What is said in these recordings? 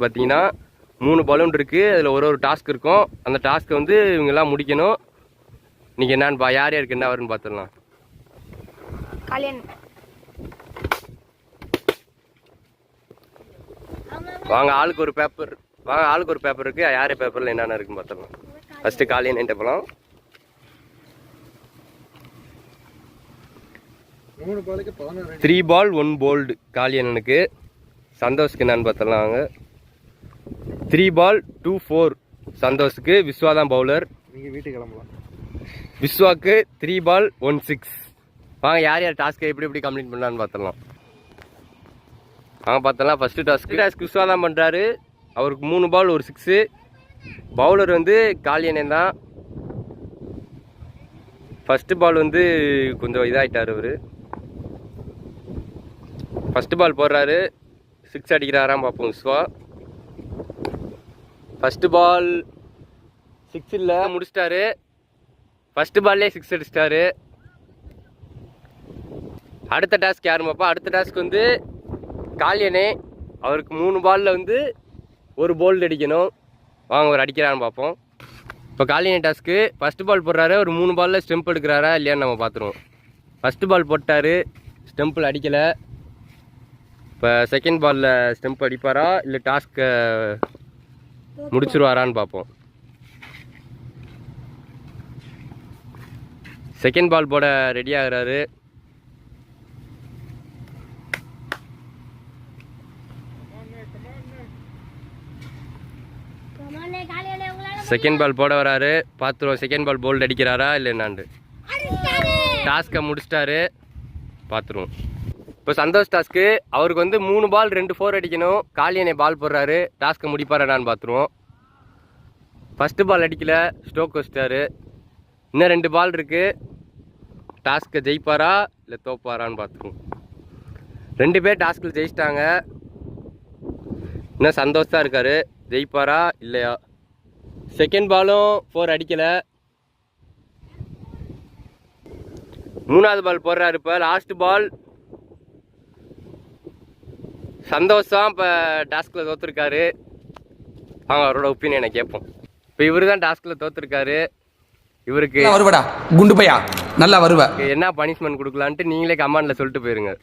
இருக்குன்னு பார்த்தீங்கன்னா 3 பலூன் இருக்குது. அதில் ஒரு டாஸ்க் இருக்கும். அந்த டாஸ்க்கை வந்து இவங்கெல்லாம் முடிக்கணும். இன்னைக்கு என்னன்னு யார் யாருக்கு என்ன வரும்னு பார்த்துடலாம். வாங்க ஆளுக்கு ஒரு பேப்பர் இருக்கு. யார் பேப்பரில் என்னென்ன இருக்குன்னு பார்த்துடலாம். ஃபர்ஸ்ட் காலியன் என்கிட்ட போகலாம். 3 பால் 1 போல்டு காலியனுக்கு. சந்தோஷ்க்கு என்னன்னு பார்த்தலாம். வாங்க 3 பால் 2 4 சந்தோஷுக்கு. விஸ்வா தான் பவுலர். நீங்கள் வீட்டுக்கு கிளம்பலாம். விஸ்வாக்கு 3 பால் 1 6. வாங்க யார் யார் டாஸ்க்கை எப்படி கம்ப்ளீட் பண்ணலான்னு பார்த்துடலாம். வாங்க பார்த்தலாம். ஃபர்ஸ்ட் டாஸ்க் விஸ்வா தான் பண்ணுறாரு. அவருக்கு 3 பால் 1 6. பவுலர் வந்து காலியனே தான். ஃபர்ஸ்ட் பால் வந்து கொஞ்சம் இதாகிட்டார் அவர். ஃபர்ஸ்ட் பால் போடுறாரு. 6 அடிக்கிறாராம் பார்ப்போம். விஸ்வா ஃபர்ஸ்ட் பால் 6 இல்லை, முடிச்சிட்டாரு. ஃபர்ஸ்ட் பால்லே 6 அடிச்சிட்டாரு. அடுத்த டாஸ்க் யாரும் பார்ப்போம். அடுத்த டாஸ்க் வந்து காலியனே. அவருக்கு 3 பாலில் வந்து 1 போல்டு அடிக்கணும். வாங்க அவர் அடிக்கிறான்னு பார்ப்போம். இப்போ காலியனே டாஸ்க்கு ஃபர்ஸ்ட் பால் போடுறாரு. ஒரு 3 பாலில் ஸ்டெம்ப் எடுக்கிறாரா இல்லையான்னு நம்ம பார்த்துருவோம். ஃபர்ஸ்ட் பால் போட்டார், ஸ்டெம்பில் அடிக்கலை. இப்போ செகண்ட் பாலில் ஸ்டெம்ப் அடிப்பாரா இல்லை டாஸ்க்கை முடிச்சிருவாரான்னு பார்ப்போம். செகண்ட் பால் போட ரெடி ஆகுறாரு. செகண்ட் பால் போட வராரு. பார்த்துருவோம் செகண்ட் பால் போல்டு அடிக்கிறாரா இல்லை என்னாண்டு. டாஸ்க்கை முடிச்சிட்டாரு. பார்த்துருவோம். இப்போ சந்தோஷ் டாஸ்க்கு அவருக்கு வந்து 3 பால் 2 4 அடிக்கணும். காலியனே பால் போடுறாரு. டாஸ்க்கை முடிப்பாரான்னு பார்த்துருவோம். ஃபஸ்ட்டு பால் அடிக்கல, ஸ்டோக் வச்சிட்டாரு. இன்னும் 2 பால் இருக்குது. டாஸ்க்கை ஜெயிப்பாரா இல்லை தோப்பாரான்னு பார்த்துருவோம். 2 பேர் டாஸ்கில் ஜெயிச்சிட்டாங்க. இன்னும் சந்தோஷ் தான் இருக்கார். ஜெயிப்பாரா இல்லையா. செகண்ட் பாலும் 4 அடிக்கலை. 3வது பால் போடுறாரு. இப்போ லாஸ்ட் பால் சந்தோஷ் தான் இப்போ டாஸ்கில் தோற்றுருக்காரு. அவங்க அவரோட ஒப்பீனியனை கேட்போம். இப்போ இவர் தான் டாஸ்கில் தோற்றுருக்காரு. இவருக்கு வருவடா குண்டு பையா நல்லா வருவ. என்ன பனிஷ்மெண்ட் கொடுக்கலான்ட்டு நீங்களே கமெண்டில் சொல்லிட்டு போயிருங்க.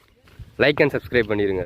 லைக் அண்ட் சப்ஸ்கிரைப் பண்ணிடுங்க.